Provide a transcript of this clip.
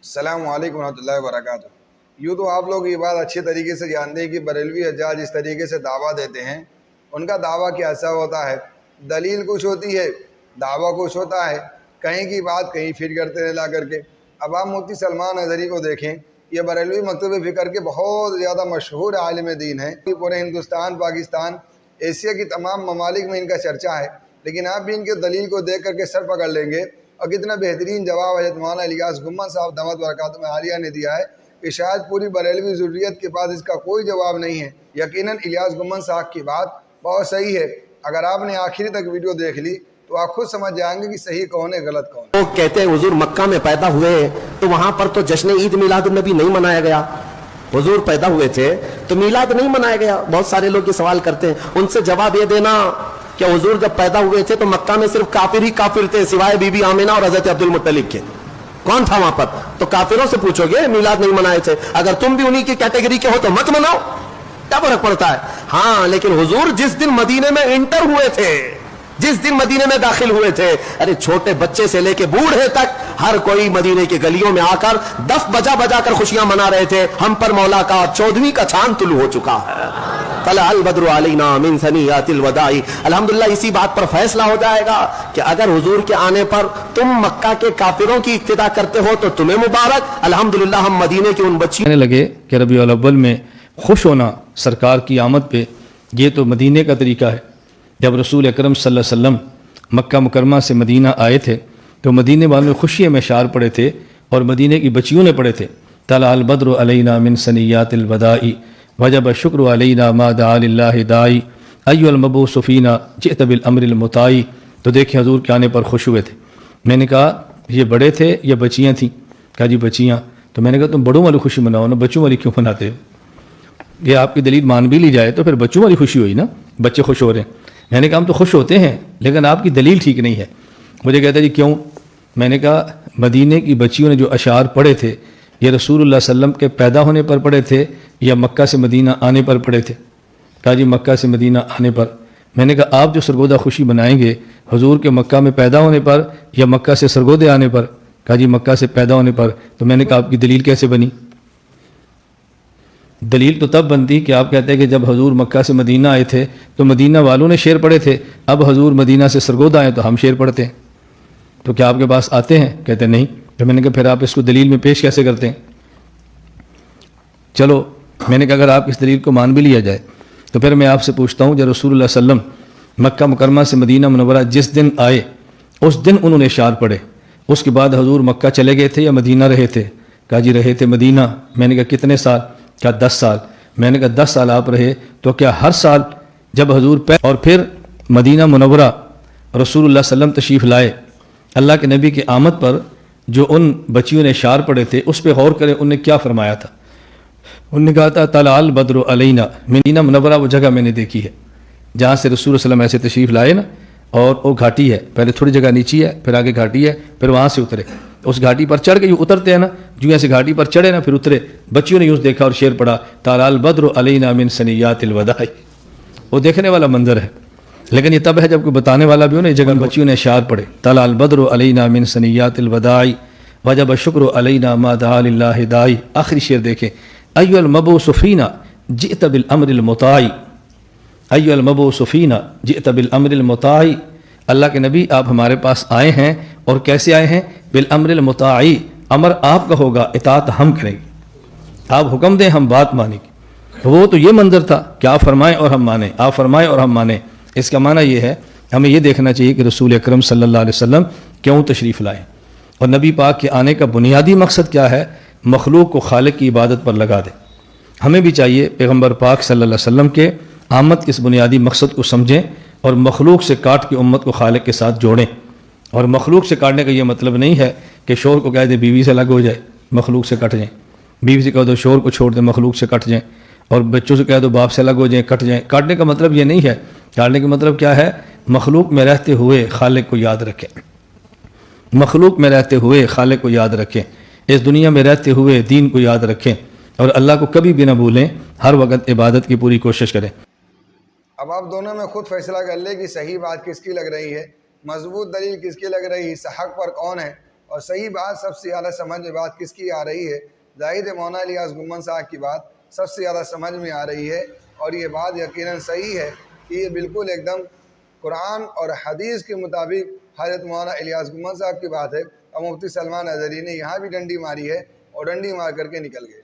السلام علیکم ورحمۃ اللہ وبرکاتہ۔ یوں تو آپ لوگ یہ بات اچھے طریقے سے جانتے ہیں کہ بریلوی حجاج اس طریقے سے دعویٰ دیتے ہیں، ان کا دعویٰ کیسا ہوتا ہے، دلیل کچھ ہوتی ہے، دعویٰ کچھ ہوتا ہے، کہیں کی بات کہیں پھر کرتے ہیں لا کر کے۔ اب آپ مفتی سلمان اظہری کو دیکھیں، یہ بریلوی مکتب فکر کے بہت زیادہ مشہور عالم دین ہیں، پورے ہندوستان، پاکستان، ایشیا کی تمام ممالک میں ان کا چرچا ہے، لیکن آپ بھی ان کے دلیل کو دیکھ کر کے سر پکڑ لیں گے۔ اور کتنا بہترین جواب حضرت مولانا الیاس گمہ صاحب دامت برکاتہم عالیہ نے دیا ہے کہ شاید پوری بریلوی ذریت کے پاس اس کا کوئی جواب نہیں ہے۔ یقیناً الیاس گمہ صاحب کی بات بہت صحیح ہے۔ اگر آپ نے آخری تک ویڈیو دیکھ لی تو آپ خود سمجھ جائیں گے کہ صحیح کون ہے، غلط کون ہے۔ لوگ کہتے ہیں حضور مکہ میں پیدا ہوئے ہیں تو وہاں پر تو جشن عید میلاد النبی نہیں منایا گیا، حضور پیدا ہوئے تھے تو میلاد نہیں منایا گیا۔ بہت سارے لوگ یہ سوال کرتے ہیں، ان سے جواب یہ دینا کہ حضور جب پیدا ہوئے تھے تو مکہ میں صرف کافر ہی کافر تھے، سوائے بی بی آمنہ اور حضرت عبد المطلب کے۔ کون تھا وہاں پر؟ تو کافروں سے پوچھو گے میلاد نہیں منائے تھے، اگر تم بھی انہی کی کیٹیگری کے ہو تو مت مناؤ، کیا فرق پڑتا ہے؟ ہاں لیکن حضور جس دن مدینے میں انٹر ہوئے تھے، جس دن مدینے میں داخل ہوئے تھے، ارے چھوٹے بچے سے لے کے بوڑھے تک ہر کوئی مدینے کی گلیوں میں آ کر دف بجا بجا کر خوشیاں منا رہے تھے، ہم پر مولا کا 14ویں کا چاند طلوع ہو چکا ہے۔ طلع البدر علینا من ثنیات الوداع۔ الحمدللہ اسی بات پر فیصلہ ہو جائے گا کہ اگر حضور کے آنے پر تم مکہ کے کافروں کی اقتدا کرتے ہو تو تمہیں مبارک، الحمدللہ ہم مدینے کی ان بچیوں کہنے لگے کہ ربیع الاول میں خوش ہونا سرکار کی آمد پہ، یہ تو مدینے کا طریقہ ہے۔ جب رسول اکرم صلی اللہ علیہ وسلم مکہ مکرمہ سے مدینہ آئے تھے تو مدینے والوں نے خوشی میں اشعار پڑھے تھے اور مدینے کی بچیوں نے پڑھے تھے، طلع البدر علینا من ثنیات الوداع وجب الشکر علینا ما دعا للہ داعی ایھا المبعوث فینا جئت بالامر المطاع۔ تو دیکھیں حضور کے آنے پر خوش ہوئے تھے۔ میں نے کہا یہ بڑے تھے یا بچیاں تھیں؟ کہا جی بچیاں۔ تو میں نے کہا تم بڑوں والی خوشی مناؤ نا، بچوں والی کیوں مناتے ہو؟ یہ آپ کی دلیل مان بھی لی جائے تو پھر بچوں والی خوشی ہوئی نا، بچے خوش ہو رہے ہیں۔ میں نے کہا ہم تو خوش ہوتے ہیں لیکن آپ کی دلیل ٹھیک نہیں ہے۔ مجھے کہتا جی کیوں؟ میں نے کہا مدینے کی بچیوں نے جو اشعار پڑھے تھے یہ رسول اللہ صلی اللہ علیہ وسلم کے پیدا ہونے پر پڑھے تھے یا مکہ سے مدینہ آنے پر پڑھے تھے؟ کہا جی مکہ سے مدینہ آنے پر۔ میں نے کہا آپ جو سرگودہ خوشی منائیں گے حضور کے مکہ میں پیدا ہونے پر یا مکہ سے سرگودے آنے پر؟ کہا جی مکہ سے پیدا ہونے پر۔ تو میں نے کہا آپ کی دلیل کیسے بنی؟ دلیل تو تب بنتی کہ آپ کہتے ہیں کہ جب حضور مکہ سے مدینہ آئے تھے تو مدینہ والوں نے شعر پڑھے تھے، اب حضور مدینہ سے سرگودہ آئے تو ہم شعر پڑھتے ہیں، تو کیا آپ کے پاس آتے ہیں؟ کہتے نہیں۔ تو میں نے کہا پھر آپ اس کو دلیل میں پیش کیسے کرتے ہیں؟ چلو میں نے کہا اگر آپ اس دلیل کو مان بھی لیا جائے تو پھر میں آپ سے پوچھتا ہوں جب رسول اللہ صلی اللہ علیہ وسلم مکہ مکرمہ سے مدینہ منورہ جس دن آئے اس دن انہوں نے اشعار پڑھے، اس کے بعد حضور مکہ چلے گئے تھے یا مدینہ رہے تھے؟ کہا جی رہے تھے مدینہ۔ میں نے کہا کتنے سال؟ کہا 10 سال۔ میں نے کہا 10 سال آپ رہے تو کیا ہر سال جب حضور اور پھر مدینہ منورہ رسول اللہ صلی اللہ علیہ وسلم تشریف لائے، اللہ کے نبی کی آمد پر جو ان بچیوں نے اشعار پڑھے تھے اس پہ غور کریں انہوں نے کیا فرمایا تھا؟ انہوں نے کہا تھا طلع البدر علینا۔ مدینہ منورہ وہ جگہ میں نے دیکھی ہے جہاں سے رسول اللہ صلی اللہ علیہ وسلم ایسے تشریف لائے نا، اور وہ گھاٹی ہے، پہلے تھوڑی جگہ نیچی ہے پھر آگے گھاٹی ہے، پھر وہاں سے اترے، اس گھاٹی پر چڑھ کے یوں اترتے ہیں نا، جو ایسے گھاٹی پر چڑھے نا پھر اترے، بچیوں نے یوں دیکھا اور شعر پڑھا طلع البدر علینا من ثنیات الوداع۔ وہ دیکھنے والا منظر ہے، لیکن یہ تب ہے جب کوئی بتانے والا بھی ہو نا۔ یہ جگہ بچیوں نے اشعار پڑھے طلع البدر علینا من ثنیات الوداع وجب الشکر علینا ما دعا للہ داعی۔ آخری شعر دیکھیں، ایھا المبعوث فینا جئت بالامر المطاع، ایھا المبعوث فینا جئت بالامر المطاع۔ اللہ کے نبی آپ ہمارے پاس آئے ہیں اور کیسے آئے ہیں؟ بالامر المطاع، امر آپ کا ہوگا، اطاعت ہم کریں گے، آپ حکم دیں ہم بات مانیں گے۔ وہ تو یہ منظر تھا کہ آپ فرمائیں اور ہم مانیں، آپ فرمائیں اور ہم مانیں۔ اس کا معنی یہ ہے ہمیں یہ دیکھنا چاہیے کہ رسول اکرم صلی اللہ علیہ وسلم کیوں تشریف لائے اور نبی پاک کے آنے کا بنیادی مقصد کیا ہے؟ مخلوق کو خالق کی عبادت پر لگا دے۔ ہمیں بھی چاہیے پیغمبر پاک صلی اللہ علیہ وسلم کے آمد کے اس بنیادی مقصد کو سمجھیں اور مخلوق سے کاٹ کے امت کو خالق کے ساتھ جوڑیں۔ اور مخلوق سے کاٹنے کا یہ مطلب نہیں ہے کہ شوہر کو کہہ دے بیوی سے الگ ہو جائے مخلوق سے کٹ جائیں، بیوی سے کہہ دو شوہر کو چھوڑ دیں مخلوق سے کٹ جائیں، اور بچوں سے کہہ دو باپ سے الگ ہو جائیں کٹ جائیں۔ کاٹنے کا مطلب یہ نہیں ہے، کاٹنے کا مطلب کیا ہے؟ مخلوق میں رہتے ہوئے خالق کو یاد رکھیں، مخلوق میں رہتے ہوئے خالق کو یاد رکھیں، اس دنیا میں رہتے ہوئے دین کو یاد رکھیں اور اللہ کو کبھی بھی نہ بھولیں، ہر وقت عبادت کی پوری کوشش کریں۔ اب آپ دونوں میں خود فیصلہ کر لیں کہ صحیح بات کس کی لگ رہی ہے، مضبوط دلیل کس کی لگ رہی ہے، حق پر کون ہے، اور صحیح بات سب سے زیادہ سمجھ میں بات کس کی آ رہی ہے؟ زاہد مولانا الیاس گمن صاحب کی بات سب سے زیادہ سمجھ میں آ رہی ہے، اور یہ بات یقیناً صحیح ہے کہ یہ بالکل ایک دم قرآن اور حدیث کے مطابق حضرت مولانا الیاس گمن صاحب کی بات ہے، اور مفتی سلمان اظہری نے یہاں بھی ڈنڈی ماری ہے اور ڈنڈی مار کر کے نکل گئے۔